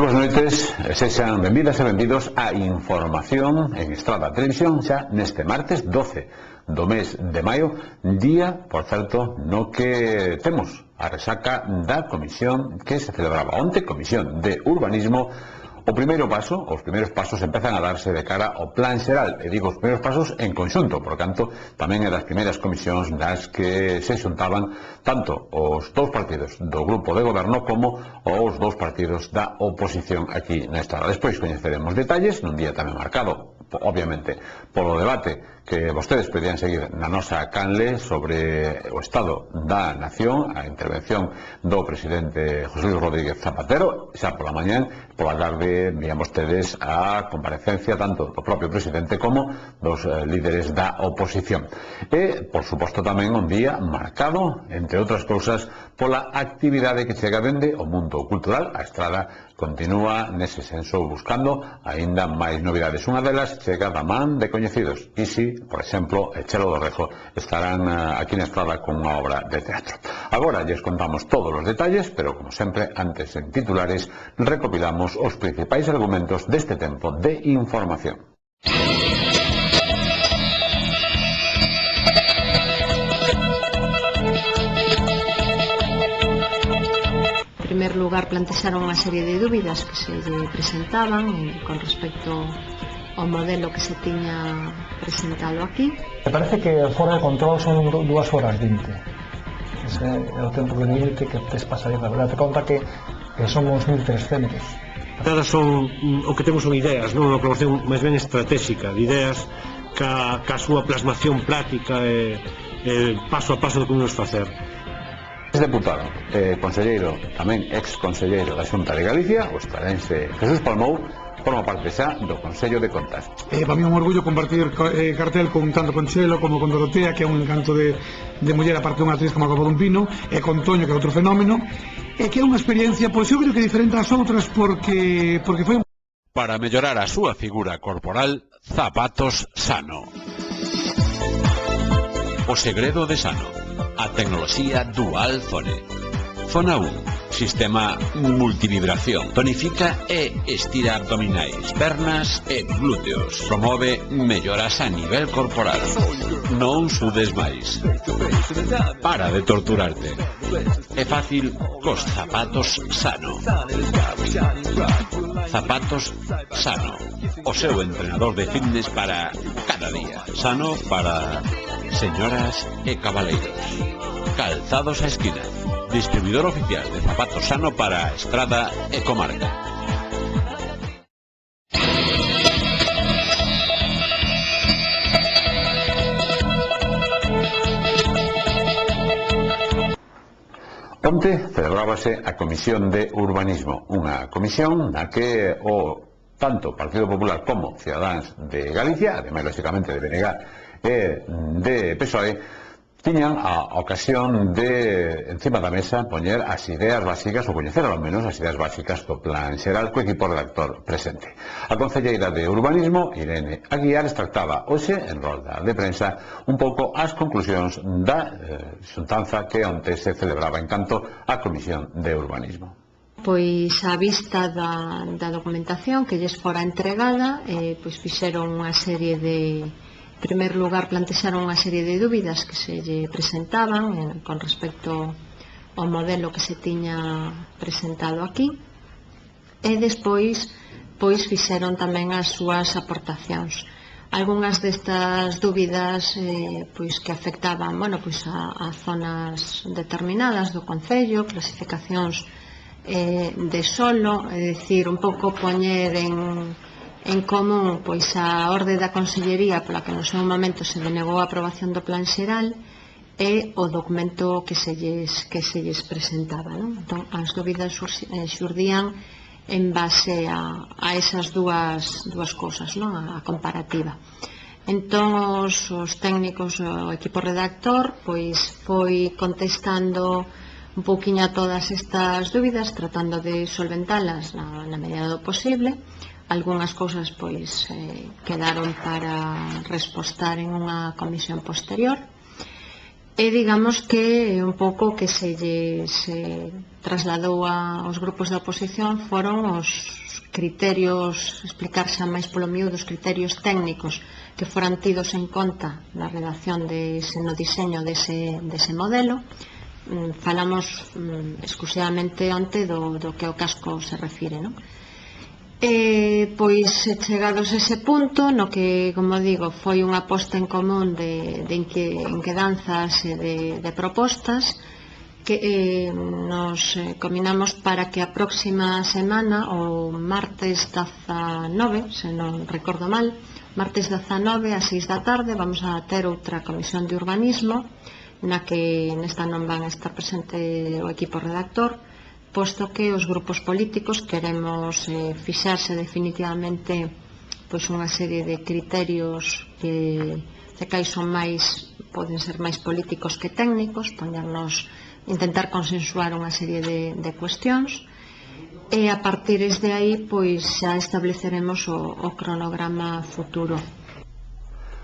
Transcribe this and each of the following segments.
Boas noites, sexan benvidas e benvidos a Información en Estrada Televisión xa neste martes 12 do mes de maio, día, por certo, no que temos a resaca da comisión que se celebraba onte, Comisión de Urbanismo. O primeiro paso, os primeiros pasos empezan a darse de cara ao plan xeral, e digo os primeiros pasos en conxunto, por tanto, tamén é das primeiras comisións nas que se xuntaban tanto os dous partidos do grupo de goberno como os dous partidos da oposición aquí na Estrada. Despois coñeceremos detalles nun día tamén marcado, obviamente, polo debate que vostedes podían seguir na nosa canle sobre o estado da nación, a intervención do presidente José Luis Rodríguez Zapatero, xa pola mañán, pola tarde vían vostedes a comparecencia tanto do propio presidente como dos líderes da oposición. E, por suposto, tamén un día marcado, entre outras cousas, pola actividade que chega dende o mundo cultural. A Estrada continúa nese senso buscando aínda máis novidades. Unha delas chega da man de coñecidos. Isi, por exemplo, e Chelo do Rejo estarán aquí na Estrada con unha obra de teatro. Agora lles contamos todos os detalles, pero como sempre, antes en titulares, recopilamos os principais argumentos deste tempo de información. En primer lugar, plantexaron unha serie de dúbidas que se lle presentaban con respecto ao modelo que se tiña presentado aquí. Me parece que fora de control son 2 horas 20. Ese é o tempo que límite que tes pasaría. A verdade, te conta que somos 1300. Todas son, o que temos son ideas, non? Unha promoción máis ben estratégica, de ideas ca súa plasmación práctica e paso a paso do que vamos facer. Deputado, conselleiro, tamén ex-conselleiro da Xunta de Galicia, o estradense Jesús Palmou, forma parte xa do Consello de Contas. Para mí é un orgullo compartir cartel con tanto con Chelo como con Dorotea, que é un encanto de muller, aparte unha actriz como a Copa dun Pino, e con Toño, que é outro fenómeno, e que é unha experiencia, pois eu creo que diferente ás outras, porque foi un... Para mellorar a súa figura corporal, Zapatos Sano. O segredo de Sano. A tecnoloxía Dual Zone. Zona 1. Sistema multivibración. Tonifica e estira abdominais, pernas e glúteos. Promove melloras a nivel corporal. Non sudes máis. Para de torturarte. É fácil cos Zapatos Sano. Zapatos Sano. O seu entrenador de fitness para cada día. Sano para señoras e cabaleiros. Calzados a esquina. Distribuidor oficial de Zapatos Sano para Estrada e comarca. Onte celebrábase a Comisión de Urbanismo, unha comisión na que tanto Partido Popular como Cidadáns de Galicia, ademais, lógicamente, de BNG e de PSOE, tiñan a ocasión de, encima da mesa, poñer as ideas básicas, ou coñecer ao menos as ideas básicas do plan xeral co equipo redactor presente. A concelleira de Urbanismo, Irene Aguiar, extractaba hoxe, en rolda de prensa, un pouco as conclusións da xuntanza que onte se celebraba en canto á Comisión de Urbanismo. Pois a vista da documentación que lles fora entregada, pois fixeron unha serie de... En primer lugar, plantexaron unha serie de dúbidas que se lle presentaban con respecto ao modelo que se tiña presentado aquí, e despois pois fixeron tamén as súas aportacións. Algúnas destas dúbidas pois que afectaban, pois a zonas determinadas do concello, clasificacións de solo, é dicir, un pouco poñer en común pois a orde da Consellería pola que no seu momento se denegou a aprobación do plan xeral e o documento que se lles presentaba, non? Entón, as dúbidas xurdían en base a esas dúas cousas, non? A comparativa. Entón, os técnicos, o equipo redactor, pois foi contestando un pouquiño a todas estas dúbidas, tratando de solventalas na medida do posible. Algúnas cousas pois quedaron para respostar en unha comisión posterior, E digamos que un pouco que se trasladou aos grupos da oposición foron os criterios, explicarse máis polo miúdo, os criterios técnicos que foran tidos en conta na redacción no diseño dese modelo. Falamos exclusivamente onte do que ao casco se refire, non? Pois chegados a ese punto no que, como digo, foi unha posta en común de inquedanzas e de propostas que nos combinamos para que a próxima semana, o martes 19, se non recordo mal, martes 19 a 6 da tarde vamos a ter outra comisión de urbanismo na que nesta non van a estar presente o equipo redactor, posto que os grupos políticos queremos fixarse definitivamente pois unha serie de criterios que de cais son máis, poden ser máis políticos que técnicos, intentar consensuar unha serie de cuestións, e a partir de aí pois xa estableceremos o cronograma futuro.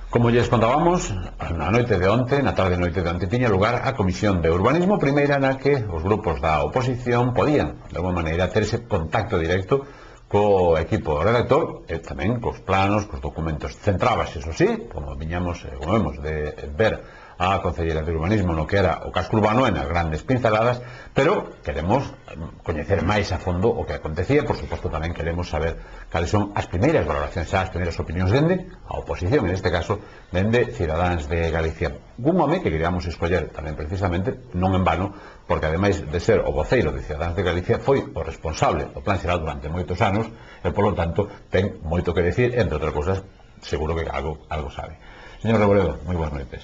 Como lles contábamos, na noite de onte, na tarde noite de onte, tiña lugar a Comisión de Urbanismo primeira na que os grupos da oposición podían, de alguma maneira, ter ese contacto directo co equipo redactor e tamén cos planos, cos documentos. Centrábase, eso sí, como vemos de ver a Concelleira de Urbanismo no que era o casco urbano en as grandes pinceladas, pero queremos coñecer máis a fondo o que acontecía. Por suposto tamén queremos saber cales son as primeiras valoracións, as primeiras opinións dende a oposición, en este caso dende Cidadáns de Galicia, un home que queríamos escoller tamén precisamente non en vano, porque ademais de ser o voceiro de Cidadáns de Galicia foi o responsable do Plan Xeral durante moitos anos e polo tanto ten moito que decir, entre outras cousas seguro que algo sabe. Señor Reboledo, moi boas noites.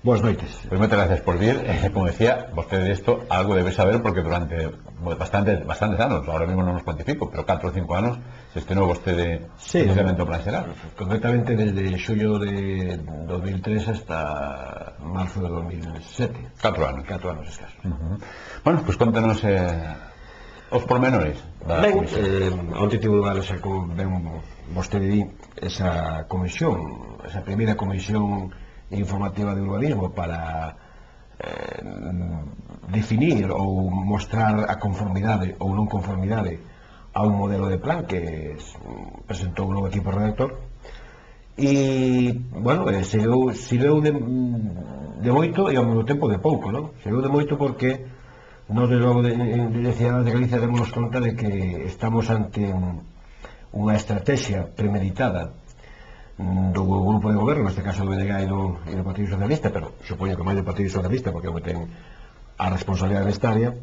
Boas noites. Moitas gracias por vir. Como decía, vostede isto algo debe saber porque durante bastantes anos, ahora mismo non nos cuantifico, pero 4 ou 5 anos se estrenou vostede precisamente o Plan Xeral. Concretamente desde xullo de 2003 hasta marzo de 2007. 4 anos. 4 anos escasos. Bueno, pois contanos os pormenores da comisión. Onte tivo lugar como ben vostede di esa comisión, esa primeira comisión informativa de urbanismo para definir ou mostrar a conformidade ou non conformidade a un modelo de plan que presentou o novo equipo redactor e, bueno, sirveu de moito e ao mesmo tempo de pouco, non? Sirveu de moito porque nós, de logo, de Cidadáns de Galicia demos conta de que estamos ante unha estrategia premeditada do grupo de goberno, neste caso do BNG e do Partido Socialista, pero supoño que máis do Partido Socialista porque eu ten a responsabilidade nesta área,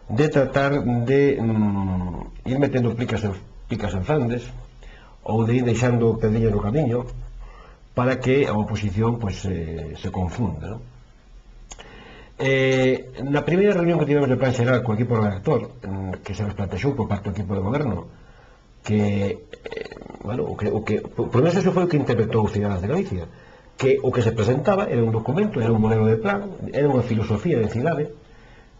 de tratar de ir metendo picas en fandes ou de ir deixando pedriñas no camiño para que a oposición pues, se confunda, ¿no? Na primeira reunión que tivemos de Plan Xeral co equipo redactor, que se nos plantexou por parte do equipo de goberno, que bueno, por menos eso foi o que interpretou Cidadáns de Galicia, que o que se presentaba era un documento, era un modelo de plan, era unha filosofía de cidade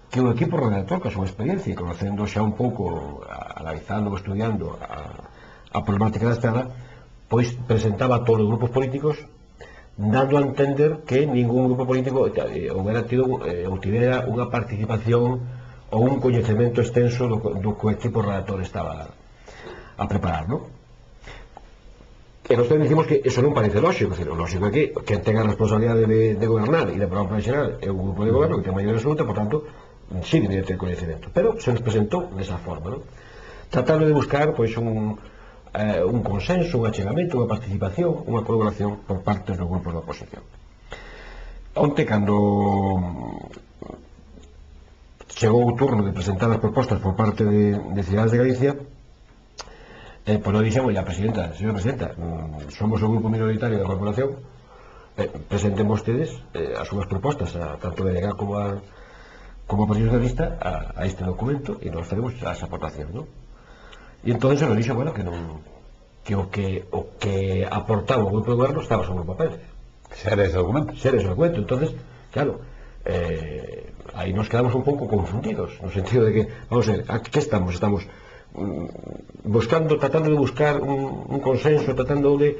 que o equipo redactor, que a súa experiencia e conocendo xa un pouco, analizando ou estudiando a problemática da estrada, pois presentaba a todos os grupos políticos, dando a entender que ningún grupo político houbera tido ou tivera unha participación ou un coñecemento extenso do que o equipo redactor estaba a preparar, non? E nós dicimos que eso non parece lógico, o lógico é que quen ten a responsabilidade de gobernar e de aprobar o Plan Xeral é o grupo de goberno que ten maioría absoluta, por tanto, sí debería ter coñecemento, pero se nos presentou desa forma, non? Tratando de buscar pois un consenso, un achegamento, unha participación, unha colaboración por parte dos grupos da oposición. Onte, cando chegou o turno de presentar as propostas por parte de Cidadáns de Galicia, pois non dixemos, señora Presidenta, somos o grupo minoritario da corporación, presenten vostedes as súas propostas, tanto de DG como a Partido Socialista, a este documento e nos faremos as aportacións, non? E entón se nos dixo, bueno, que o que aportaba o grupo de goberno estaba sobre o papel. Ser ese documento. Entonces, claro, aí nos quedamos un pouco confundidos, no sentido de que, vamos a ver, a que estamos? Estamos tratando de buscar un consenso, tratando de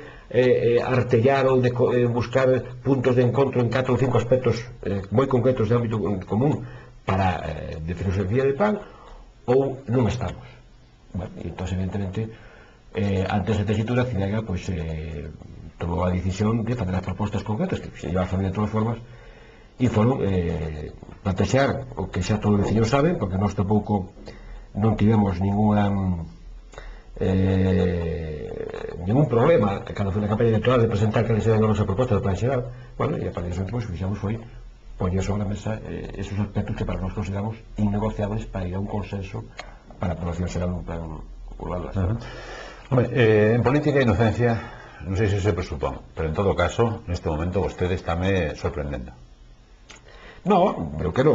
artellar ou de buscar puntos de encontro en 4 ou 5 aspectos moi concretos de ámbito común para de filosofía de pan, ou non estamos. Bueno, e entón, evidentemente, antes da tesitura, Cinega tomou a decisión de fazer as propostas concretas que se lleva a fazer de todas formas, e foron plantexar o que xa todos os veciños saben, porque nós tampouco non tivemos ningún problema cando foi na campaña electoral de presentar que eran a nosa proposta do plan xeral. Bueno, e a partir de eso, pois, fixamos foi poñer sobre a mesa esos aspectos que para nós consideramos innegociables para ir a un consenso para a aprobación xeral dun plan urbano. Hombre, en política a inocencia non sei se se presupón, pero en todo caso neste momento vostede estáme sorprendendo. No, eu quero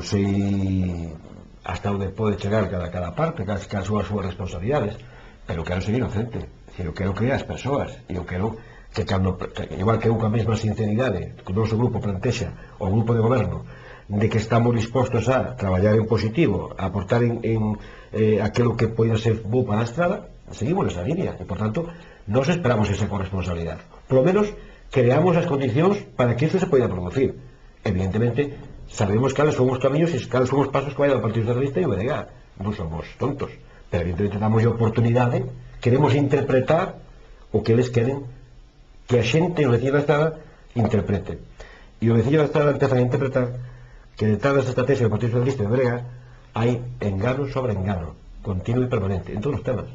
sei hasta onde pode chegar cada parte, cales son as súas responsabilidades, pero quero ser inocente. Eu quero que as persoas, e eu quero que igual que eu con a mesma sinceridade que o noso grupo plantexa, o grupo de goberno, de que estamos dispostos a traballar en positivo, a aportar en aquilo que poida ser bo para a estrada, seguimos esa línea, e por tanto nos esperamos esa corresponsabilidade. Por lo menos creamos as condicións para que isto se poida producir. Evidentemente sabemos cales son os camiños e cales son os pasos que vai dar o Partido Socialista e o BNG. Non somos tontos, pero evidentemente damos a oportunidade, queremos interpretar o que eles queren que a xente, o veciño da estrada, interprete. E o veciño da estrada empeza a interpretar que detrás das estrategias do Partido Socialista e do BNG hai engano sobre engano, continuo e permanente, en todos os temas.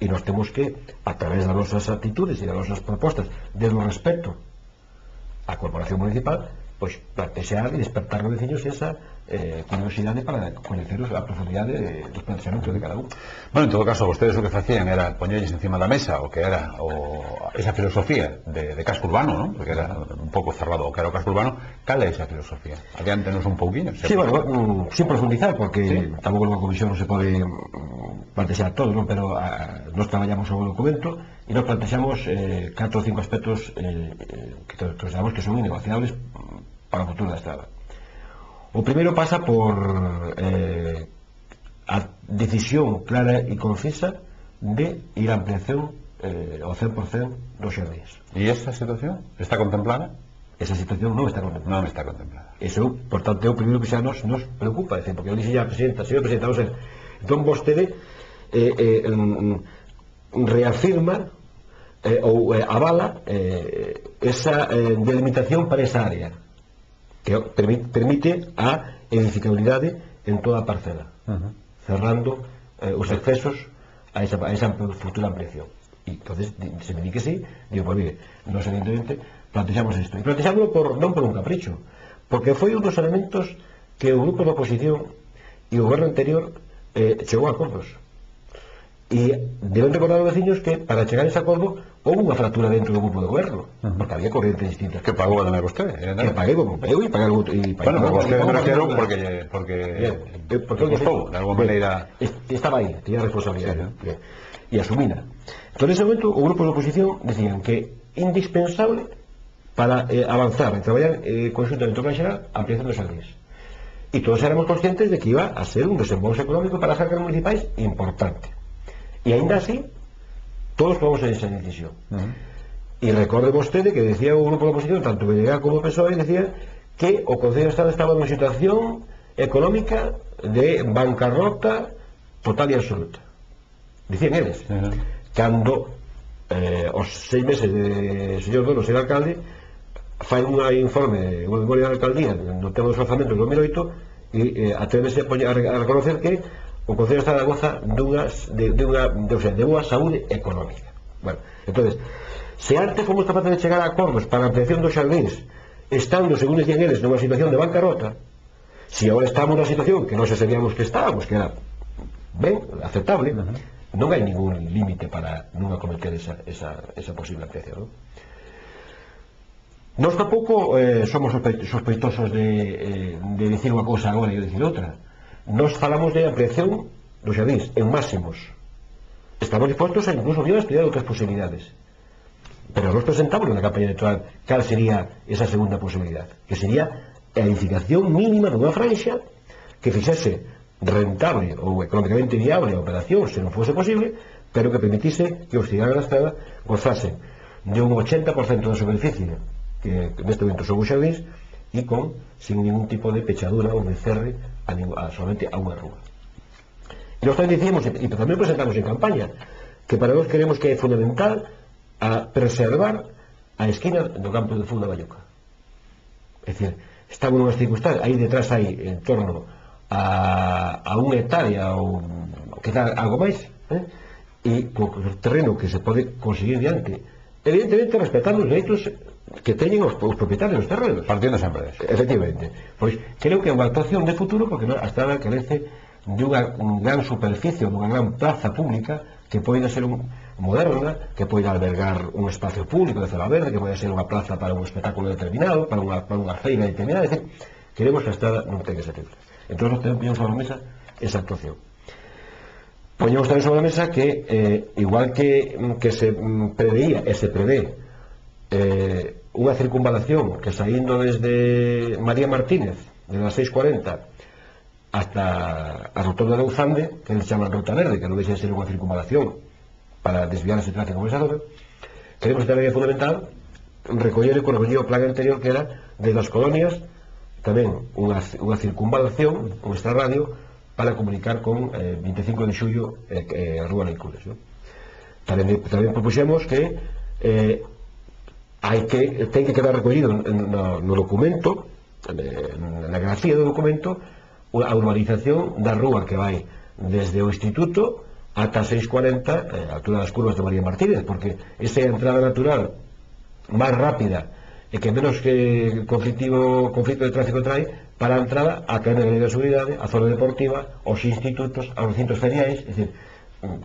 E nós temos que, a través das nosas actitudes e das nosas propostas, desde o respecto á corporación municipal, pois plantexar e despertar nos veciños esa curiosidade para coñecer a profundidade dos plantexamentos de cada un. Bueno, en todo caso, vostedes o que facían era poñerles encima da mesa o que era esa filosofía de casco urbano, ¿no? Porque era un pouco cerrado o que era o casco urbano. Cal é esa filosofía? Adiántenos un pouquiño. Sí, bueno, sin profundizar, porque tampouco nunha comisión non se pode plantexar todo, ¿no? Pero nós traballamos sobre o documento e nos plantexamos 4 ou 5 aspectos que consideramos que son innegociables para o futuro da estrada. O primeiro pasa por a decisión clara e concisa de ir a ampliación ao 100% dos xardíns. E esa situación está contemplada? Esa situación non está contemplada. Non está contemplada. Eso, por tanto, é o primeiro que xa nos preocupa, porque eu dixo ya a presidenta, señor presidenta, vamos a ver, entón vostede reafirma ou avala esa delimitación para esa área que permite a edificabilidade en toda a parcela, cerrando os accesos a esa futura ampliación. E entonces se me di que sí, digo, pues mire, nos evidentemente plantexamos isto, e plantexámoslo non por un capricho, porque foi un dos elementos que o grupo da oposición e o goberno anterior chegou a acordos. E deben recordar aos veciños que para chegar a ese acordo houve unha fractura dentro do grupo de goberno, porque había corrientes distintas. Que pagou ademais vostede? Que paguei como eu e paguei algo. Bueno, vostede me refiero porque gustou, de alguma maneira. Estaba aí, tenía responsabilidade. E asumina. Entón, nese momento, o grupo de oposición decían que indispensable para avanzar e traballar conjuntamente o plan xeral a ampliación dos xardíns. E todos éramos conscientes de que iba a ser un desembolso económico para as arcas municipais importante. E ainda así todos tomamos esa decisión. E recorde vostede que decía o grupo da oposición, tanto BNG como o PSOE, decía que o Concello de Estado estaba nunha situación económica de bancarrota total e absoluta. Dicían eles. Cando os 6 meses de señor Dono ser alcalde fai un informe, unha memoria da alcaldía no tema dos orzamentos do 2008 e atrévese a reconocer que o Concello de Estado goza de boa saúde económica. Bueno, entonces, se antes fomos capaces de chegar a acordos para a ampliación dos xardíns, estando, según decían eles, nunha situación de bancarrota, se agora estamos na situación que non se sabíamos que estábamos, que era ben, aceptable, non hai ningún límite para non acometer esa posible ampliación, non? Nós tampouco somos sospeitosos de dicir unha cousa agora e dicir outra. Nós falamos de ampliación dos xardíns en máximos. Estamos dispostos a incluso a estudiar outras posibilidades, pero nós presentamos na campaña electoral cal sería esa segunda posibilidad, que sería a edificación mínima dunha franxa que fixese rentable ou económicamente viable a operación se non fose posible, pero que permitise que os cidadanos da estrada gozasen de un 80% da superficie que neste momento son os xardíns e sin ningún tipo de pechadura ou de cerre solamente a unha rúa. E nós tamén dicimos, e tamén presentamos en campaña, que para nós queremos que é fundamental a preservar a esquina do campo de fútbol da Valluca. É dicir, estamos nunhas circunstancias, aí detrás hai en torno a unha hectárea ou quizá algo máis, e co terreno que se pode conseguir diante, evidentemente respetando os dereitos que teñen os propietarios dos terrenos. Partiendo sempre deso. Efectivamente. Pois creo que é unha actuación de futuro, porque a estrada carece de unha gran superficie, dunha gran plaza pública que poida ser moderna, que poida albergar un espacio público de cela verde, que poida ser unha plaza para un espectáculo determinado, para unha feira determinada. É dicir, queremos que a estrada non tenga ese tipo. Entón, nós poñemos sobre a mesa esa actuación. Poñemos tamén sobre a mesa que, igual que se preveía e se prevé unha circunvalación que saindo desde María Martínez, de las 6:40 hasta a rotonda de Ouzande, que eles chaman Ruta Verde, que non deixa de ser unha circunvalación para desviar ese tráfico conversador, queremos que tamén é fundamental recoller o plan anterior que era de las colonias tamén unha circunvalación con esta radio para comunicar con 25 de xullo a Rúa Leicures. Tamén propuxemos que ten que quedar recollido no documento, na grafía do documento, a urbanización da rúa que vai desde o Instituto ata 6:40 a altura das curvas de María Martínez, porque esa é a entrada natural máis rápida e que menos que conflito de tráfico trae para a entrada a cadena de seguridade, a zona deportiva, aos institutos, aos recintos feriais. É dicir,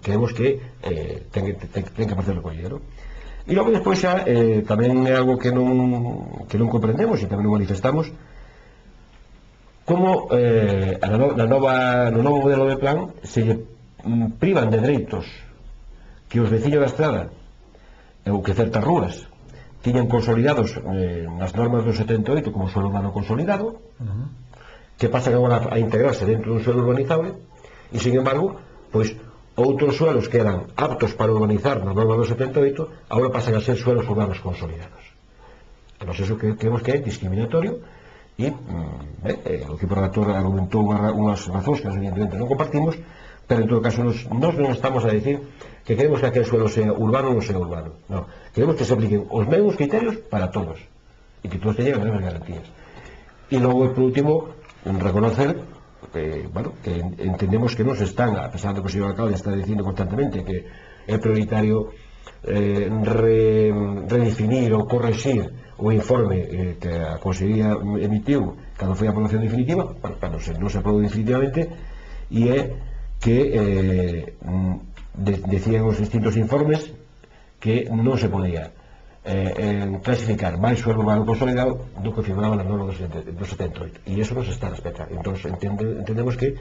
creemos que ten que aparecer recollido, non? E logo despois xa tamén é algo que non comprendemos e tamén non manifestamos, como no novo modelo de plan se lle privan de dereitos que os veciños da estrada ou que certas rúas tiñan consolidados nas normas do 78 como suelo urbano consolidado, que pasan agora a integrarse dentro dun suelo urbanizable, e sin embargo, pois outros suelos que eran aptos para urbanizar nas normas do 78 agora pasan a ser suelos urbanos consolidados. Entón, eso creemos que é discriminatorio. E o equipo relator argumentou unhas razóns que evidentemente non compartimos, pero en todo caso nós non estamos a decir que queremos que aquel suelo sea urbano ou non sea urbano, non, queremos que se apliquen os mesmos criterios para todos e que todos teñan as mesmas garantías. E logo, por último, reconocer que entendemos que non se están, a pesar de que o señor alcalde está dicindo constantemente que é prioritario redefinir ou corregir o informe que a Consellería emitiu cando foi a aprobación definitiva, para non se aprobou definitivamente, e é que decían os distintos informes que non se podía clasificar máis suelo urbano consolidado do que figuraba na norma do 78, e iso non se está a respetar. Entón entendemos que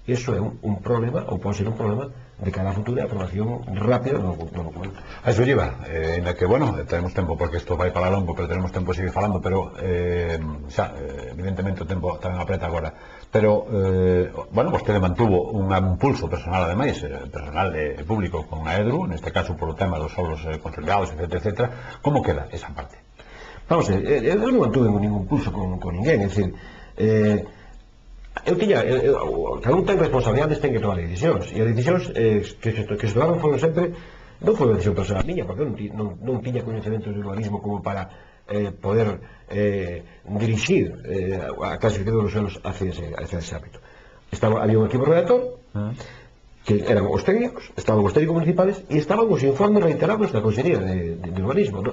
iso é un problema, ou pode ser un problema de cara a futura aprobación rápida do documento. A eso lleva, en la que, bueno, tenemos tempo, porque isto vai para longo, pero tenemos tempo de seguir falando, pero xa, evidentemente o tempo tamén apreta agora, pero bueno, vostede mantuvo un impulso personal, ademais, personal público con a EDRU, neste caso por o tema dos solos consolidados, etc. Como queda esa parte? Vamos a ver, eu non mantuve ningún impulso con ninguén, é dicir, cada un ten responsabilidades, ten que tomar decisións, e as decisións que se tomaron foron sempre, non foi unha decisión personal miña, porque non tiña coñecemento de urbanismo como para poder dirixir a clasificación dos suelos hacia ese ámbito. Había un equipo redactor que eran os técnicos, estaban os técnicos municipales e estaban os informes reiterados da Consellería de Urbanismo.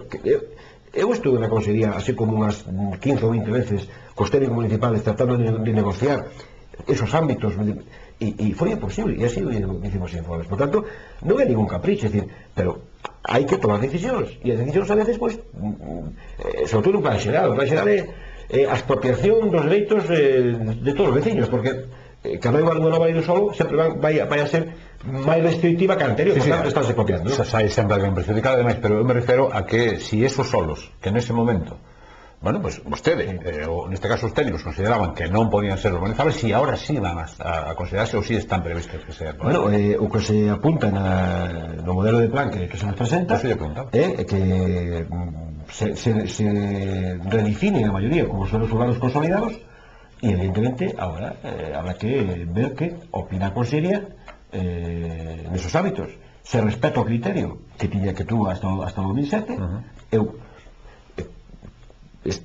Eu estuve na Consellería así como unhas 15 ou 20 veces cos técnicos municipales tratando de negociar esos ámbitos, e foi imposible, e así dicimos informes. Por tanto, non é ningún capricho, pero hai que tomar decisións, e as decisións a veces, pois, sobre todo un plan xeral. O plan xeral é a expropiación dos dereitos de todos os veciños, porque cando hai unha nova lei do solo sempre vai a ser máis restrictiva que a anterior, por tanto estánse copiando. Sai sempre alguén perjudicado, ademais, pero eu me refiro a que si esos solos que nese momento bueno, pues vostede, ou neste caso os técnicos consideraban que non podían ser urbanizables, e agora sí van a considerarse ou sí están previstos que sean. Bueno, o que se apunta no modelo de plan que se nos presenta é que se redefine a maioría como suelos urbanos consolidados, e evidentemente agora habrá que ver que opina a Consellería nesos hábitos. Se respeta o criterio que tiña que tuvo hasta o 2007. Eu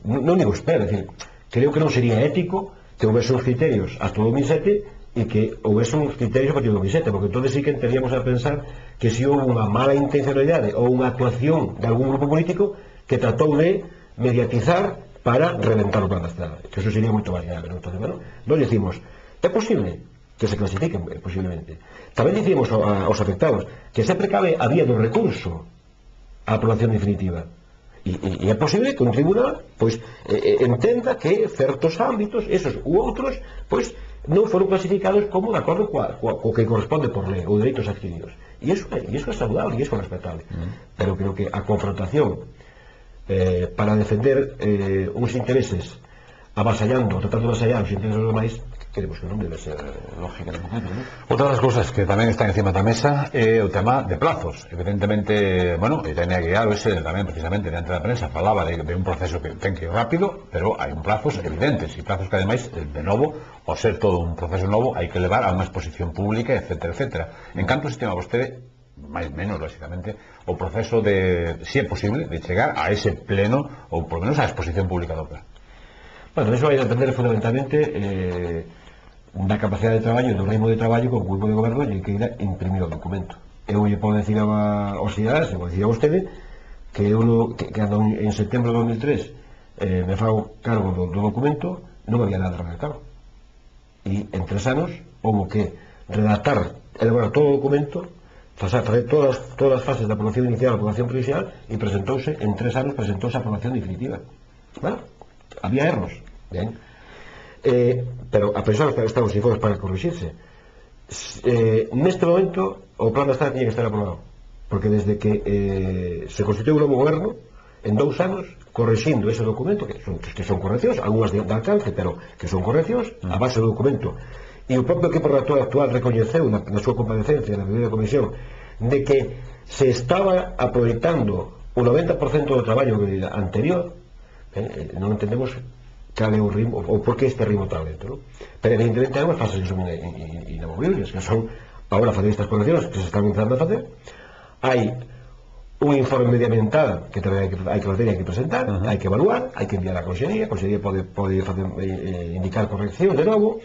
non digo espero, decir, creo que non sería ético que houvese uns criterios hasta o 2007 e que houvese uns criterios a partir do 2007, porque entonces sí que entraríamos a pensar que si houve unha mala intencionalidade ou unha actuación de algún grupo político que tratou de mediatizar para reventar o plan da estrada, que eso sería moito máis grave. Entonces, bueno, nos decimos, é posible que se clasifiquen, posiblemente. Tamén dicimos aos afectados que sempre cabe a vía do recurso a aprobación definitiva. E é posible que un tribunal pois entenda que certos ámbitos, esos u outros, pois non foron clasificados como de acordo co que corresponde por lei ou dereitos adquiridos. E iso é saludable e iso é respetable. Pero creo que a confrontación para defender uns intereses avasallando, tratando de avasallar os intereses dos demais, queremos que non debe ser lógica. Outra das cousas que tamén están encima da mesa é o tema de plazos. Evidentemente, bueno, Irene Aguiar tamén precisamente diante da prensa falaba de un proceso que ten que ir rápido, pero hai un plazos evidentes e plazos que ademais, de novo, ao ser todo un proceso novo, hai que levar a unha exposición pública, etcétera, etcétera. En canto sistema vostede, máis menos, lógicamente, o proceso de, se é posible, de chegar a ese pleno ou por menos a exposición pública do plan? Bueno, eso vai a depender fundamentalmente da capacidade de traballo e do ritmo de traballo con o grupo de goberno e que irá imprimir o documento. Eu lle podo decir aos cidadanos, e vou decir a vostede, que eu en setembro de 2003 me fago cargo do documento, non había nada redactado. E en 3 anos houve que redactar, elaborar todo o documento, facer todas as fases da aprobación inicial, aprobación provisional, e presentouse, en 3 anos presentouse a aprobación definitiva. Bueno, había erros, ben? Pero a pesar de estar os informes para corrixirse, neste momento o plan da estrada tiña que estar aprobado, porque desde que se constituiu o novo goberno, en 2 anos, corrixindo ese documento, que son correccións, algunhas de alcance, pero que son correccións, a base do documento, e o propio equipo relator actual recoñeceu na súa comparecencia na primeira comisión de que se estaba aproveitando o 90% do traballo anterior. Non entendemos cal é o ritmo, ou por que este ritmo tan lento, non? Pero evidentemente hai unhas fases que son inamovibles, que son agora facer estas correccións que se están empezando a facer. Hai un informe medioambiental que tamén hai que facer e hai que presentar, hai que evaluar, hai que enviar a Consellería pode indicar corrección de novo,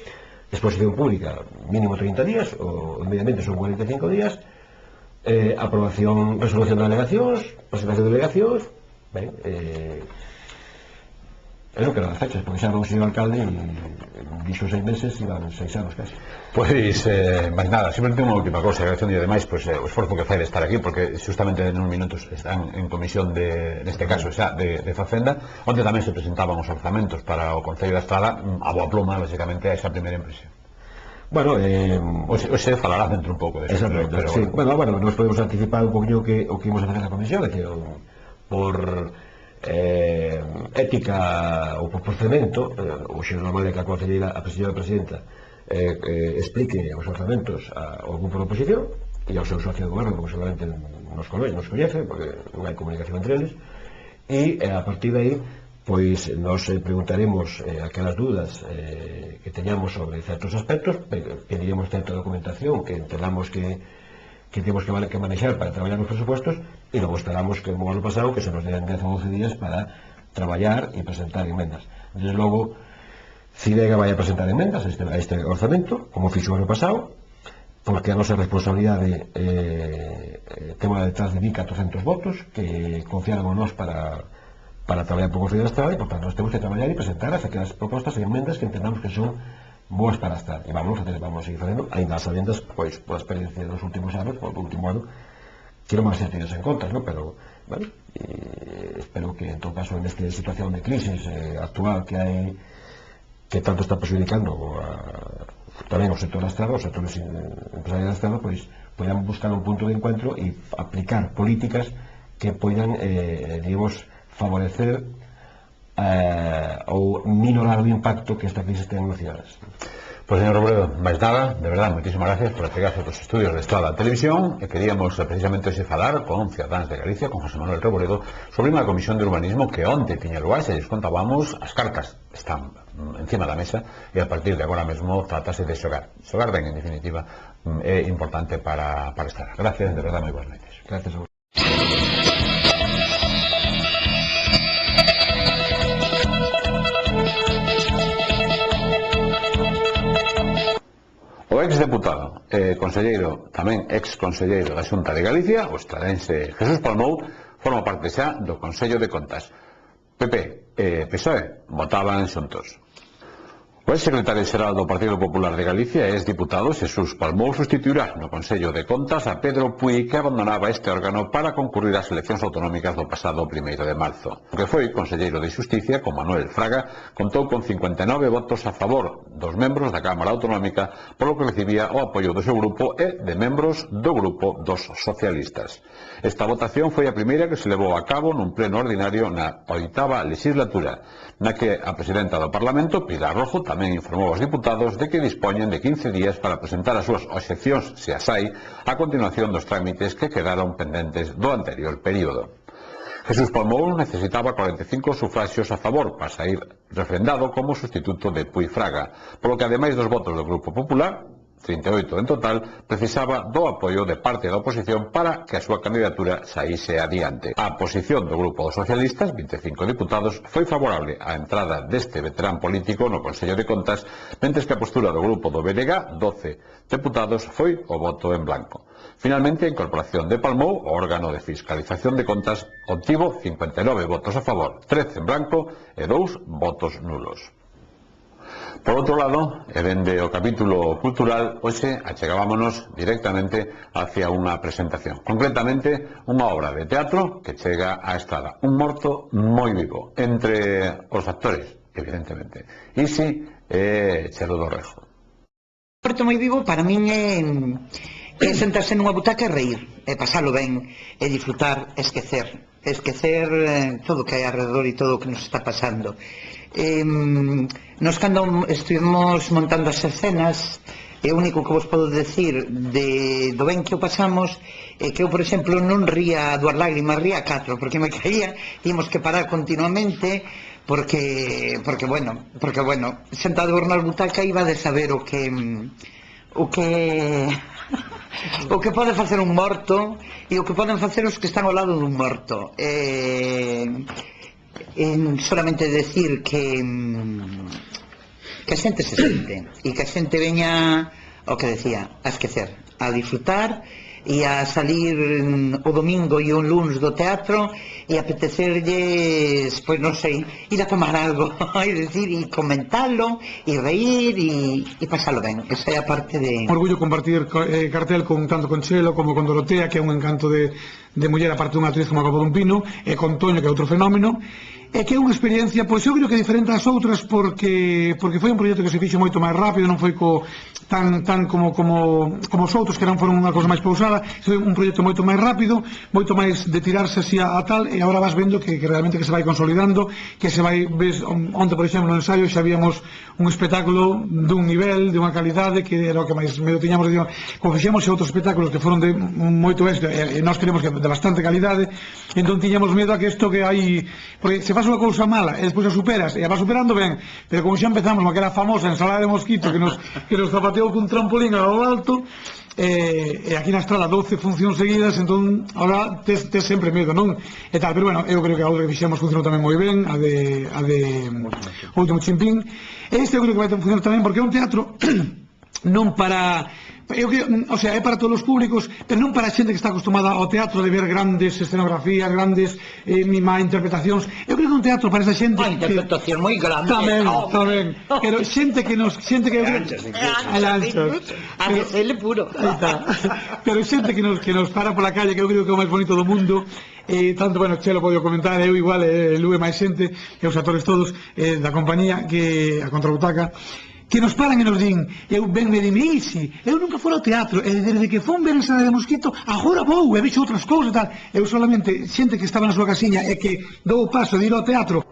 exposición pública mínimo 30 días, o medio ambiente son 45 días, aprobación, resolución de delegacións, presentación de delegacións, ben, eu non quero dar fechas, porque xa o señor alcalde dixo 6 meses e van 6 anos casi. Pois, máis nada, simplemente unha última cousa, agradecendo e ademais o esforzo que fai de estar aquí, porque justamente en uns minutos están en comisión neste caso xa de Facenda, onde tamén se presentaban os orzamentos para o Concello da Estrada, a boa pluma, lógicamente, a esa primeira impresión. Bueno, hoxe falará dentro un pouco de eso, pero sí. Bueno, nos podemos anticipar un poquinho o que ímos a facer na comisión, é dicir, por ética ou por procedimento, o xe normal é que a concelleira, a presidenta explique os orzamentos ao grupo da oposición e ao seu socio de goberno, como seguramente nos coñece, porque non hai comunicación entre eles, e a partir de aí pois nos preguntaremos aquelas dudas que teñamos sobre certos aspectos, pediremos certa documentación que entendamos que temos que manexar para traballar nos presupuestos, e logo esperamos que, como ano pasado, que se nos den 10 ou 12 días para traballar e presentar enmendas. Desde logo, Cidega vai a presentar enmendas a este orzamento, como fixo o ano pasado, porque a nosa responsabilidade temos detrás de 1.400 votos que confiaron en nós para traballar por Concello da Estrada, e, por tanto, nós temos que traballar e presentar aquelas propostas e enmendas que entendamos que son boas para estar, e vamos a seguir facendo, ainda as sabendas, pois, pola experiencia dos últimos anos, do último ano, que non van a ser tenidas en contas, non? Pero, bueno, espero que, en todo caso, nesta situación de crisis actual que hai, que tanto está perjudicando tamén o sector da estrada, os sectores empresarios da estrada, pois, podamos buscar un punto de encuentro e aplicar políticas que poidan, digamos, favorecer ou minorar o impacto que esta crise ten nas cidades. Pues señor Robledo, máis nada, de verdad, moitísimas gracias por achegarse aos estudios de Estrada Televisión e queríamos precisamente hoxe falar con Cidadáns de Galicia, con José Manuel Robledo, sobre unha comisión de urbanismo que onte tiña lugar, se lles contábamos, as cartas están encima da mesa e a partir de agora mesmo trátase de xogar ben, en definitiva, é importante para estar. Gracias, de verdad, moi boas noites. Gracias a vos. O exdeputado e conselleiro, tamén exconselleiro da Xunta de Galicia, o estradense Jesús Palmou, forma parte xa do Consello de Contas. PP e PSOE votaban xuntos. O exsecretario xeral do Partido Popular de Galicia e exdiputado Jesús Palmou sustituirá no Consello de Contas a Pedro Puig, que abandonaba este órgano para concurrir ás eleccións autonómicas do pasado 1 de marzo. O que foi conselleiro de Xusticia, con Manuel Fraga, contou con 59 votos a favor dos membros da Cámara Autonómica, polo que recibía o apoio do seu grupo e de membros do grupo dos socialistas. Esta votación foi a primeira que se levou a cabo nun pleno ordinario na 8ª legislatura, na que a presidenta do Parlamento, Pilar Rojo, tamén informou aos diputados de que dispoñen de 15 días para presentar as súas obxeccións, se as hai, a continuación dos trámites que quedaron pendentes do anterior período. Jesús Palmou necesitaba 45 sufraxios a favor para sair refrendado como sustituto de Puig Fraga, polo que ademais dos votos do Grupo Popular, 38 en total, precisaba do apoio de parte da oposición para que a súa candidatura saíse adiante. A posición do Grupo dos Socialistas, 25 diputados, foi favorable á entrada deste veterán político no Consello de Contas, mentres que a postura do Grupo do BNG, 12 deputados, foi o voto en blanco. Finalmente, a incorporación de Palmou, o órgano de fiscalización de contas, obtivo 59 votos a favor, 13 en blanco e 2 votos nulos. Por outro lado, e dende o capítulo cultural, hoxe achegámonos directamente hacia unha presentación. Concretamente, unha obra de teatro que chega á Estrada. Un morto moi vivo, entre os actores, evidentemente. Isi e Chelo do Rejo. Un morto moi vivo para min é sentarse nunha butaca e reír, e pasalo ben, e disfrutar, esquecer todo o que hai alrededor e todo o que nos está pasando. Nos cando estivemos montando as escenas, o único que vos podo decir do ben que o pasamos é que eu, por exemplo, non ría a 2 lágrimas, ría a 4, porque me caía, íamos que parar continuamente, porque bueno, sentado na butaca iba de saber o que pode facer un morto e o que poden facer os que están ao lado dun morto. Solamente decir que a xente se sente e que a xente veña, o que decía, a esquecer, a disfrutar e a salir o domingo e o lunes do teatro e apetecerlles, pois non sei, ir a tomar algo e decir, e comentalo e reír e pasalo ben. Esa é a parte de... Un orgullo compartir cartel tanto con Chelo como con Dorotea, que é un encanto de muller, aparte dunha actriz como a Copa dun Pino, e con Toño, que é outro fenómeno, e que é unha experiencia, pois eu creo que diferente ás outras, porque foi un proxecto que se fixo moito máis rápido, non foi tan como os outros, que foron unha cosa máis pausada. Foi un proxecto moito máis rápido, moito máis de tirarse así a tal, e agora vas vendo que realmente que se vai consolidando, que se vai, ves, onte, por exemplo, no ensayo xa víamos un espectáculo dun nivel, de unha calidade, que era o que máis medo tiñamos, como fixemos outros espectáculos que foron de moito éxito, e nós queremos que de bastante calidade, entón tiñamos medo a que isto que hai, porque se faz unha cousa mala e despois a superas e a vas superando ben, pero como xa empezamos con aquela famosa ensalada de mosquito que nos zapateou cun trampolín ao alto, e aquí na Estrada 12 funcións seguidas, entón ahora tes sempre medo, non? E tal, pero bueno, eu creo que a outra que fixemos funcionou tamén moi ben, a de Último Chimpín, e este eu creo que vai funcionar tamén porque é un teatro non para... Eu creo, o sea, é para todos os públicos, pero non para a xente que está acostumada ao teatro de ver grandes escenografías, grandes interpretacións. Eu creo que un teatro para esa xente... Unha interpretación moi grande. Tamén. Pero xente que nos... Anchas, puro. Pero xente que nos para pola calle, que eu creo que é o máis bonito do mundo. Tanto, bueno, Chelo pode comentar, eu igual, Lue máis xente, e os actores todos da compañía, que a Contrabutaca, que nos paran e nos din, eu venme de Isi, eu nunca fora ao teatro, e desde que fun ver Ensalada de Mosquito, agora vou, e vexo outras cousas e tal. Eu solamente, xente que estaba na súa casiña e que dou o paso de ir ao teatro.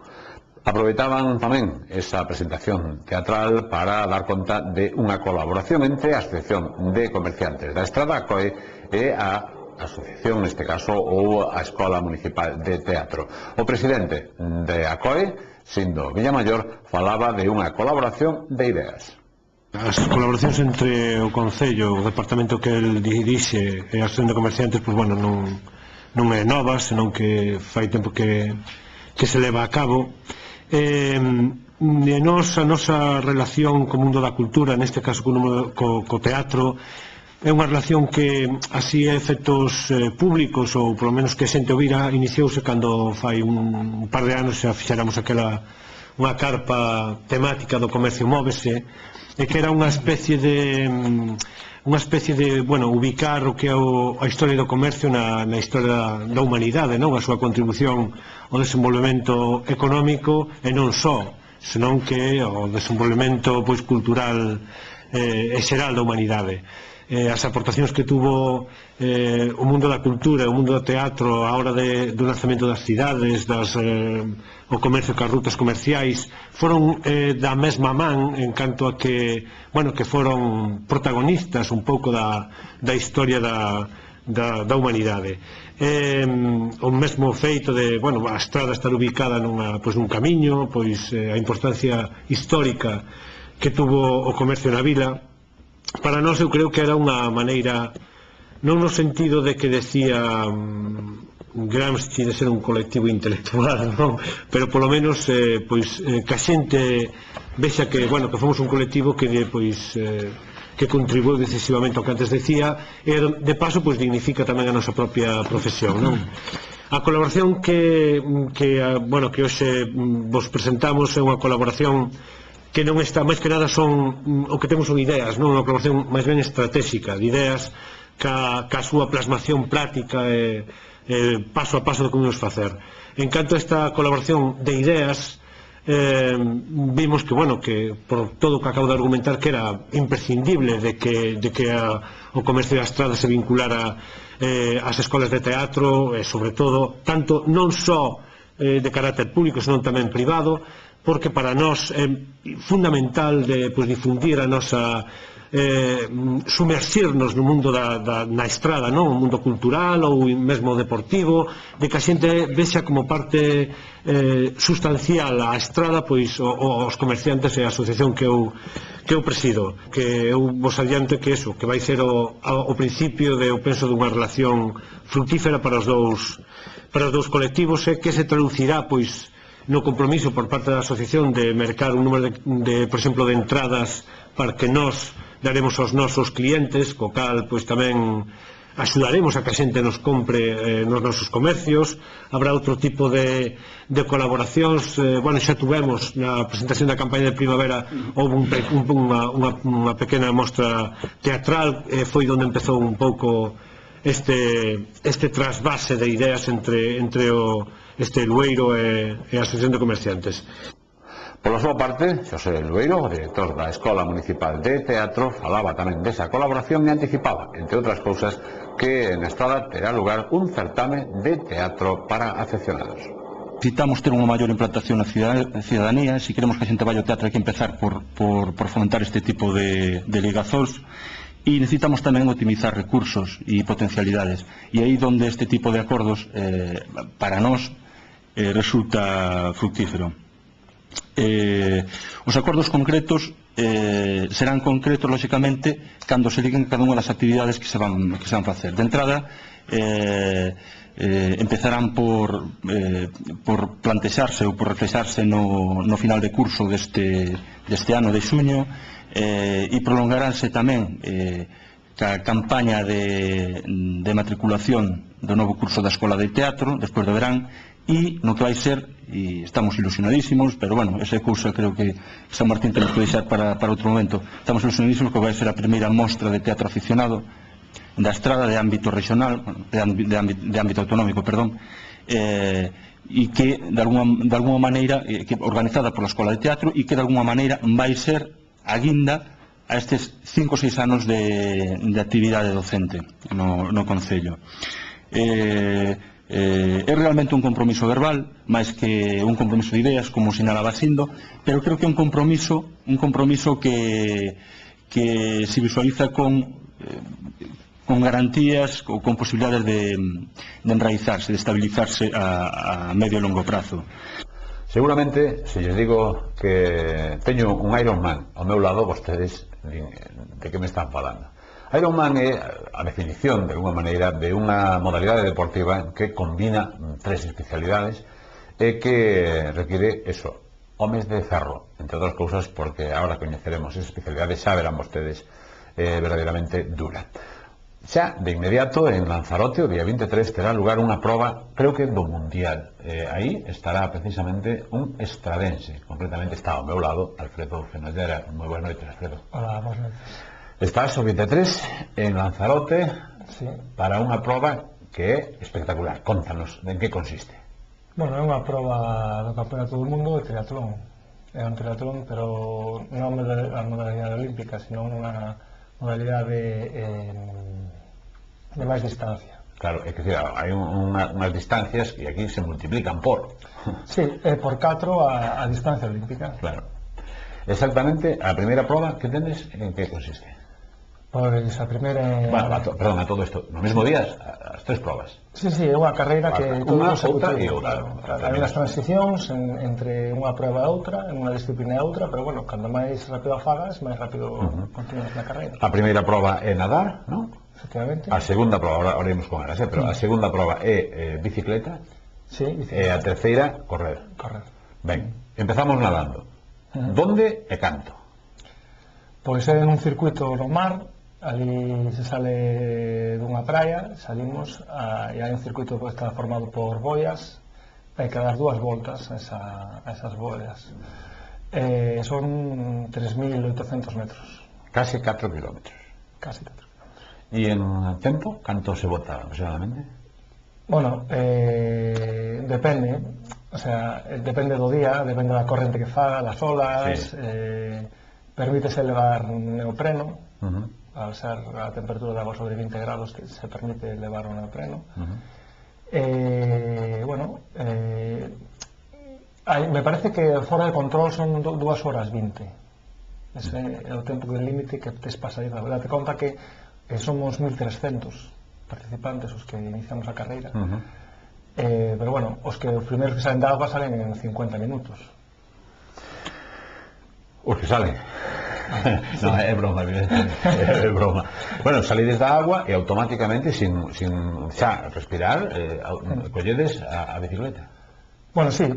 Aproveitaban tamén esa presentación teatral para dar conta de unha colaboración entre a Asociación de Comerciantes da Estrada, ACOE, e a asociación, neste caso, ou a Escola Municipal de Teatro. O presidente de ACOE, Sindo Villamayor, falaba de unha colaboración de ideas. As colaboracións entre o Concello, o departamento que el dirixe e a Asociación de Comerciantes, pois, bueno, non é nova, senón que fai tempo que se leva a cabo. A nosa relación co mundo da cultura, neste caso co teatro, é unha relación que, así a efectos públicos, ou polo menos que xente ouvira, iniciouse cando fai un par de anos xa fixéramos unha carpa temática do comercio móvese, e que era unha especie de ubicar o que é a historia do comercio na historia da humanidade, non? A súa contribución ao desenvolvemento económico, e non só, senón que o desenvolvemento cultural e xeral da humanidade. As aportacións que tuvo o mundo da cultura e o mundo do teatro á hora do nacemento das cidades, o comercio cas rutas comerciais, foron da mesma man, en canto a que foron protagonistas un pouco da historia da humanidade. O mesmo feito de a estrada estar ubicada nun camiño, a importancia histórica que tuvo o comercio na vila. Para nós eu creo que era unha maneira, non no sentido de que decía Gramsci de ser un colectivo intelectual, non? Pero polo menos que a xente vexa que fomos un colectivo que contribuiu decisivamente ao que antes decía, e de paso dignifica tamén a nosa propia profesión, non? A colaboración que hoxe vos presentamos é unha colaboración que non está, máis que nada o que temos son ideas, non? Unha colaboración máis ben estratégica, de ideas ca súa plasmación práctica e paso a paso do que vamos facer. En canto a esta colaboración de ideas, vimos que por todo o que acabo de argumentar, que era imprescindible de que o comercio da estrada se vinculara ás escolas de teatro, e sobre todo, tanto non só de carácter público, senón tamén privado, porque para nós é fundamental difundir a nosa sumersirnos no mundo na estrada, non? O mundo cultural ou mesmo deportivo, de que a xente vexa como parte sustancial a estrada os comerciantes e a asociación que eu presido, que eu vos adianto que vai ser o principio eu penso dunha relación fructífera para os dous colectivos, e que se traducirá no compromiso por parte da asociación de mercar un número por exemplo, de entradas para que nós daremos aos nosos clientes, co cal tamén axudaremos a que a xente nos compre nos nosos comercios. Habrá outro tipo de colaboracións, xa tuvemos na presentación da campaña de primavera, houve unha pequena mostra teatral, foi onde empezou un pouco este trasvase de ideas entre Lueiro e a Asociación de Comerciantes. Pola súa parte, Xosé Lueiro, o director da Escola Municipal de Teatro, falaba tamén desa colaboración e anticipaba, entre outras cousas, que na Estrada terá lugar un certame de teatro para afeccionados. Necesitamos ter unha maior implantación na cidadanía, e se queremos que a xente vaya ao teatro hai que empezar por fomentar este tipo de ligazóns, e necesitamos tamén optimizar recursos e potencialidades, e aí donde este tipo de acordos para nós resulta fructífero. Os acordos concretos serán concretos, lóxicamente, cando se diguen cada unha das actividades que se van facer. De entrada, empezarán por plantexarse ou por reflexarse no final de curso deste ano de xuño, e prolongaránse tamén ca campaña de matriculación do novo curso da Escola de Teatro despois do verán, e no que vai ser, e estamos ilusionadísimos, pero esa cousa creo que San Martín temos que deixar para outro momento, estamos ilusionadísimos que vai ser a primeira mostra de teatro aficionado da Estrada de ámbito regional, de ámbito autonómico, perdón, e que de alguma maneira organizada pola Escola de Teatro, e que de alguma maneira vai ser a guinda a estes 5 ou 6 anos de actividade docente no Concello. É realmente un compromiso verbal, máis que un compromiso de ideas, como sinalaba Sindo, pero creo que é un compromiso que se visualiza con garantías ou con posibilidades de enraizarse, de estabilizarse a medio e longo prazo. Seguramente, se lles digo que teño un Ironman ao meu lado, vostedes de que me están falando. Ironman é a definición, de alguma maneira, de unha modalidade deportiva que combina tres especialidades e que requiere eso, homes de ferro, entre outras cousas, porque agora coñeceremos esa especialidade, xa verán vostedes, verdadeiramente dura. Xa, de inmediato, en Lanzarote, o día 23, terá lugar unha proba, creo que do Mundial. Aí estará precisamente un estradense. Concretamente está ao meu lado, Alfredo Fenollera. Moi boas noites, Alfredo. Hola, boas noites. Estás o 23 en Lanzarote, sí, para unha proba que é espectacular. Contanos, en que consiste? Bueno, é unha proba do Campeonato do Mundo de triatlón. É un triatlón, pero non a modalidade olímpica, sino unha modalidade de máis distancia. Claro, é que hai unhas distancias que aquí se multiplican por. Sí, é por 4 a distancia olímpica. Claro. Exactamente, a primeira proba que tendes, en que consiste? Pois a primeira... Perdón, a todo isto, no mesmo día, as tres probas. Sí, é unha carreira que... Unha, outra e outra. Hai unhas transicións entre unha prova e outra, en unha disciplina e outra, pero bueno, cando máis rápido a fagas, máis rápido continuas na carreira. A primeira prova é nadar, non? Efectivamente. A segunda prova, ahora iremos con elas, pero a segunda prova é bicicleta. Sí, bicicleta. E a terceira, correr. Correr. Ben, empezamos nadando. Donde e canto? Pois é nun circuito no mar. Ali se sale dunha praia, salimos e hai un circuito que está formado por boias, hai que dar 2 voltas a esas boias. Son 3.800 metros. Case 4 kilómetros. Casi 4 kilómetros. E en tempo, canto se bota aproximadamente? Bueno, depende, o sea, depende do día, depende da corrente que faga, das olas, permítese levar neopreno, al ser a temperatura de agua sobre 20 grados que se permite levar un neopreno. Bueno, me parece que fora de control son 2 horas 20. Ese é o tempo de límite que tes para sair da verdade. Te conta que somos 1.300 participantes os que iniciamos a carreira. Pero bueno, os primeiros que salen da agua salen en 50 minutos. Os que salen? No, é broma, evidentemente, é broma. Bueno, salides da agua e automáticamente, sin xa respirar, colledes a bicicleta. Bueno, sí,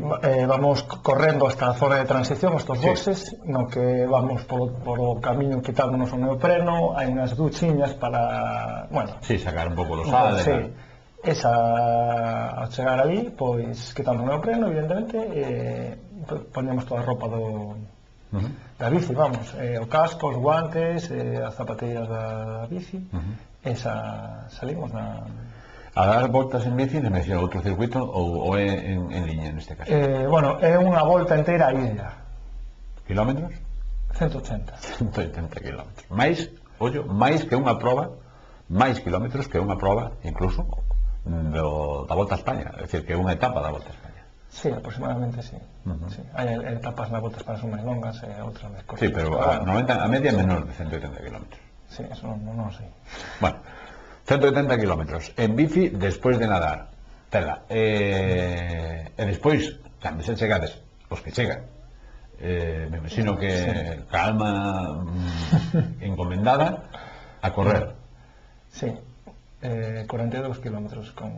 vamos correndo hasta a zona de transición, estos boxes, no que vamos polo camiño quitándonos o neopreno, hai unhas duchiñas para, bueno... Sí, sacar un pouco do sal. Sí, ao chegar ali, pois, quitamos o neopreno, evidentemente, ponemos toda a roupa da bici, vamos, o casco, os guantes, as zapatillas da bici, salimos na... A dar voltas en bici, me decía outro circuito ou é en liña neste caso? Bueno, é unha volta inteira a illa. Kilómetros? 180. 180 kilómetros. Máis, ollo, máis que unha proba, máis kilómetros que unha proba, incluso, da Volta a España, é dicir, que é unha etapa da Volta a España. Sí, aproximadamente sí. Sí. Hai etapas na Volta a España son máis longas e outras máis cortas. Sí, pero a media é menor de 180 kilómetros. Sí, eso non sei. Bueno, 180 kilómetros en bici despois de nadar. Tela. E despois, cando se chegades, os que chegan, me imagino que calma encomendada a correr. Sí, 42 kilómetros con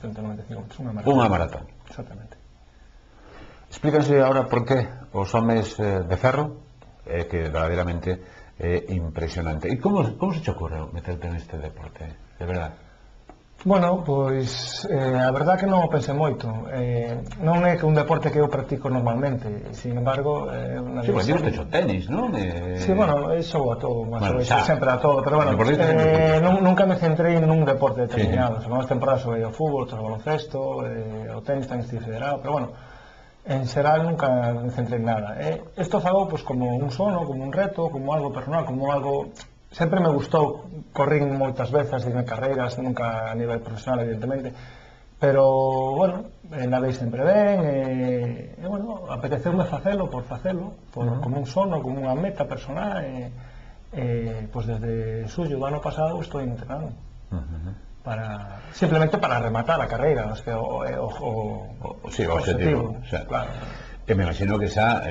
195 metros, unha maratón. Exactamente. Explícanse agora por que os homes de ferro, que verdadeiramente é impresionante. E como se te ocorreu meterte neste deporte, de verdade? Bueno, pois a verdade que non o pensei moito. Non é que un deporte que eu practico normalmente, sin embargo... Sí, porque tienes hecho tenis, non? Sí, bueno, xogo a todo, sempre a todo, pero bueno, nunca me centrei nun deporte determinado. As temporadas xoguei o fútbol, o baloncesto, o tenis tamén estive federado, pero bueno, en xeral nunca me centrei en nada. Isto fago como un sono, como un reto, como algo personal, como algo... Sempre me gustou, corrín moitas veces, dime carreiras, nunca a nivel profesional, evidentemente, pero, bueno, nadei sempre ben, e, bueno, apeteceume facelo por facelo, como un sono, como unha meta personal, pois desde xullo do ano pasado estou entrenando. Simplemente para rematar a carreira, o objetivo, claro. E me imagino que xa,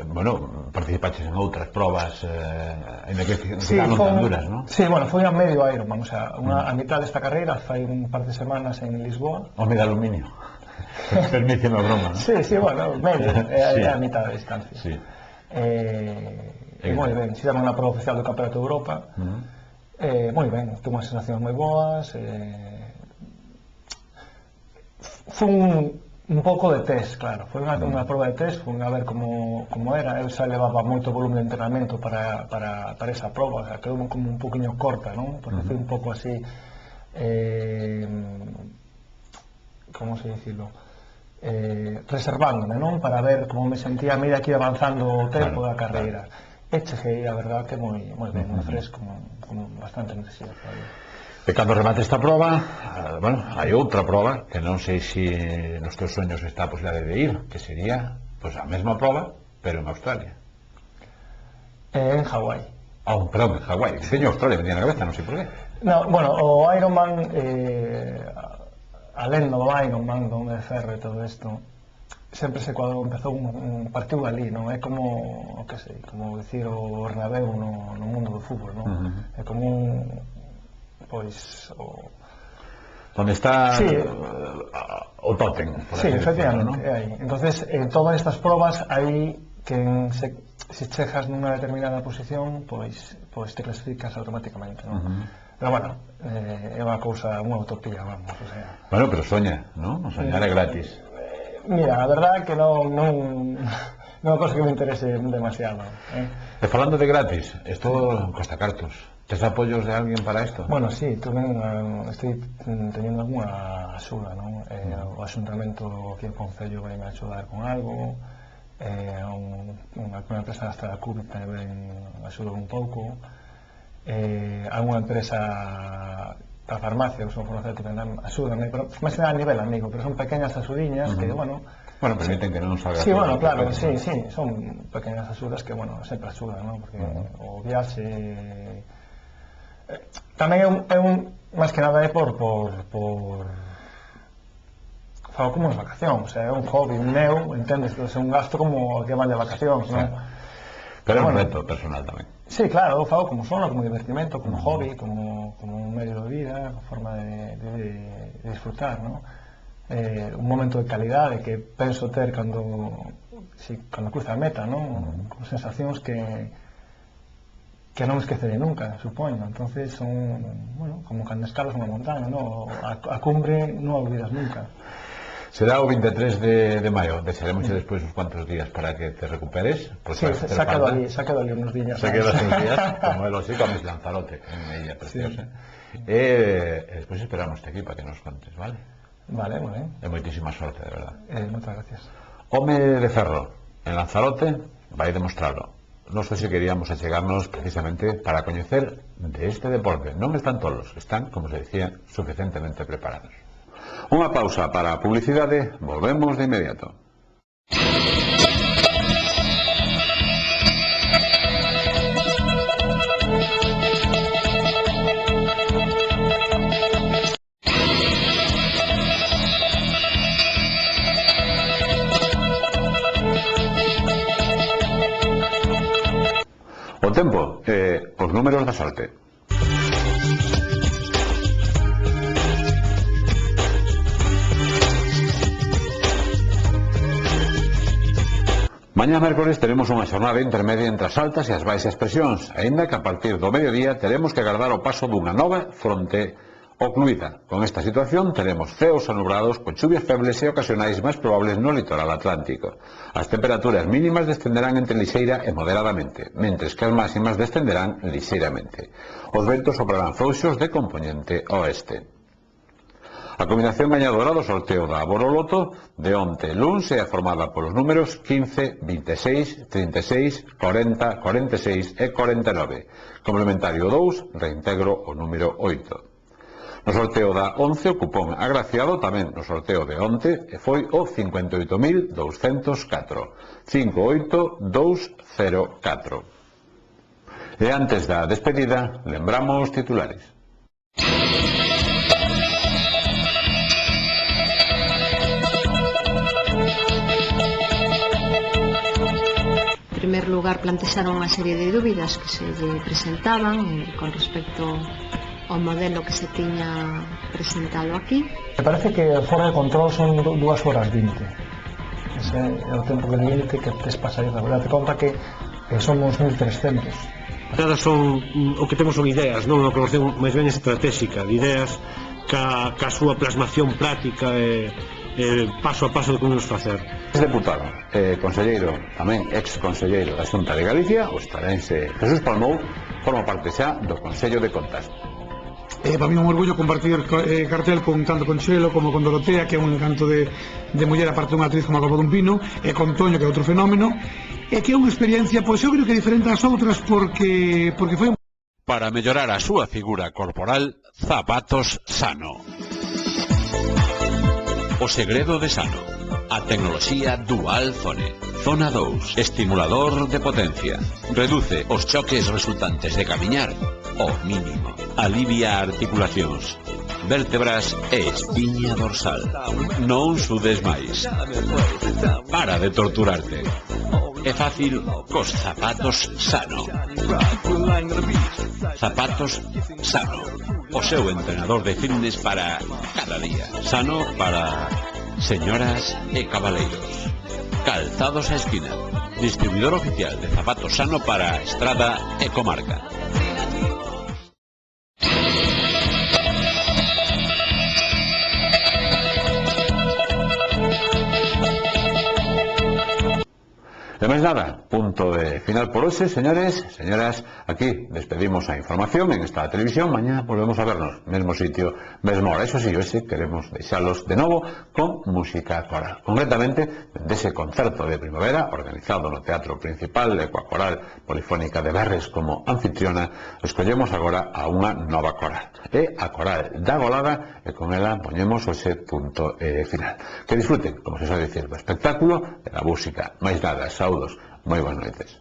bueno, participaches en outras probas en que non tan duras, non? Sí, bueno, foi a medio Ironman, o sea, a mitad desta carreira fai un par de semanas en Lisboa. O medio aluminio, permíteme a broma, non? Sí, bueno, medio, é a mitad da distancia. Sí. E moi ben, fixemos na prova oficial do Campeonato de Europa, moi ben, tuve unhas sensacións moi boas, foi un pouco de test, claro, foi unha prova de test, foi a ver como era. Eu xa levaba moito volumen de entrenamento para esa prova, o sea, quedou como un poquinho corta, non? Porque foi un pouco así, como se dicilo, reservándome, non? Para ver como me sentía a medida que ia avanzando o tempo da carreira. E cheguei, a verdad, que moi ben, moi fresco, con bastante enerxía todavía. E cando remate esta prova, bueno, hai outra prova que non sei se nos teus sueños está a posibilidade de ir, que sería, pois, a mesma prova, pero en Australia. En Hawái. Perdón, en Hawái. Diseño Australia, me tiene na cabeza, non sei por qué. No, bueno, o Ironman, alén do Ironman, do Onde de Ferro e todo isto, sempre cando empezou un partido ali, non? É como, que sei, como dicir o Bernabéu no mundo do fútbol, non? É como un... pois onde está o tótem, sí, efectivamente, é aí. Entonces, en todas estas probas hai que se chegas nunha determinada posición, pois te clasificas automáticamente, non? Pero bueno, é unha cousa, unha utopía, vamos, o sea. Bueno, pero soña, non? Soñar é gratis. Mira, a verdade é que non é unha cosa que me interese demasiado. E falando de gratis, isto costa cartos. ¿Tes apoyos de alguén para isto? Bueno, sí, estoy teniendo alguna axuda, non? O Axuntamento aquí en Concello vai me axudar con algo, unha empresa hasta da CUB tamén axuda un pouco, alguna empresa da farmacia, son farmacéutica, axúdame, pero máis que nada a nivel amigo, pero son pequeñas axudiñas que, bueno, permiten que non salga... Sí, bueno, claro, sí, son pequeñas axudas que, bueno, sempre axudan, non? Porque o viaxe... Tamén é un... máis que nada é por... fago como as vacacións, é un hobby meu, entendes? É un gasto como que van de vacacións, non? Pero é un reto personal tamén. Sí, claro, eu fago como sono, como divertimento, como hobby, como un medio de vida, como forma de disfrutar, non? Un momento de calidade que penso ter cando cruza a meta, non? Con sensacións que non esqueceré nunca, supoño. Entonces son, bueno, como cando escalas unha montaña, non? A cumbre non a olvidas nunca. Será o 23 de maio, deixaremos despois uns cuantos días para que te recuperes. Sí, xa quedo ali uns días. Xa quedo uns días, como é lógico, a mes Lanzarote, en unha illa preciosa. E despois esperamos aquí para que nos contes, vale? Vale, moi ben. E moitísima sorte, de verdad. Moitas gracias. Home de Ferro, en Lanzarote, vai demostrarlo. Nós hoxe queríamos achegarnos precisamente para coñecer de este deporte. Non están tolos, están, como se decía, suficientemente preparados. Unha pausa para a publicidade, volvemos de inmediato. O tempo, os números da sorte. Mañá mércoles teremos unha xornada intermedia entre as altas e as baixas presións, aínda que a partir do mediodía teremos que agardar o paso dunha nova fronte ocluída. Con esta situación teremos ceos anubrados con chuvias febles e ocasionais máis probables no litoral atlántico. As temperaturas mínimas descenderán entre lixeira e moderadamente, mentres que as máximas descenderán lixeiramente. Os ventos soprarán frouxos de compoñente oeste. A combinación gañadora do sorteo da Boroloto de onte luns é formada polos números 15, 26, 36, 40, 46 e 49. Complementario 2, reintegro o número 8. No sorteo da 11 o cupón agraciado tamén no sorteo de onte e foi o 58.204. 58204. E antes da despedida, lembramos titulares. En primer lugar, plantexaron unha serie de dúbidas que se lle presentaban con respecto ao modelo que se tiña presentado aquí. Me parece que fora de control son 2 horas 20. Ese é o tempo de límite que tes para sair da verdade. Te conta que somos 1300. Todas son, o que temos son ideas, non unha colaboración máis ben estratégica, de ideas ca súa plasmación práctica e paso a paso do que vamos facer. Deputado, conselleiro, tamén ex-conselleiro da Xunta de Galicia, o estarense Jesús Palmou, forma parte xa do Consello de Contas. Para mí é un orgullo compartir cartel tanto con Chelo como con Dorotea, que é un encanto de muller, aparte dunha actriz como a Copa dun Pino, e con Toño, que é outro fenómeno, e que é unha experiencia, pois eu creo que diferente ás outras porque foi... Para mellorar a súa figura corporal, Zapatos Sano. O segredo de Sano. A tecnoloxía Dual Zone. Zona 2. Estimulador de potencia. Reduce os choques resultantes de camiñar ao mínimo. Alivia articulacións, vértebras e espiña dorsal. Non sudes máis. Para de torturarte. É fácil cos Zapatos Sano. Zapatos Sano. O seu entrenador de fitness para cada día. Sano para señoras e cabaleiros. Calzados a esquina. Distribuidor oficial de Zapatos Sano para Estrada e Comarca. De máis nada, punto de final por hoxe, señores, señoras. Aquí despedimos a información en esta televisión. Mañá volvemos a vernos, mesmo sitio, mesmo hora. Eso sí, hoxe queremos deixalos de novo con música coral, concretamente dese concerto de primavera organizado no Teatro Principal e coa Coral Polifónica de Berres como anfitriona. Escollemos agora a unha nova coral, é a Coral da Golada, e con ela poñemos hoxe punto final. Que disfruten, como se sabe dicir, do espectáculo, de la música. Máis nada, saúdos, moi boas noites.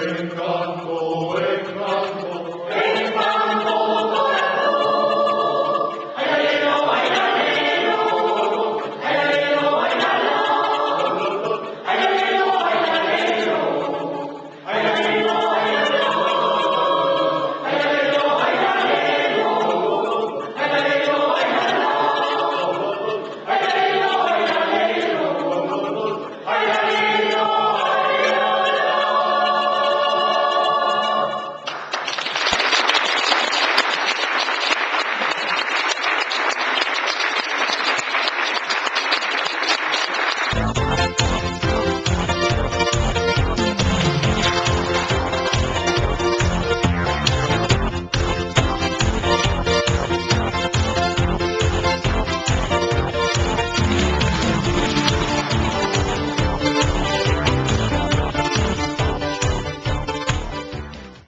Encanto,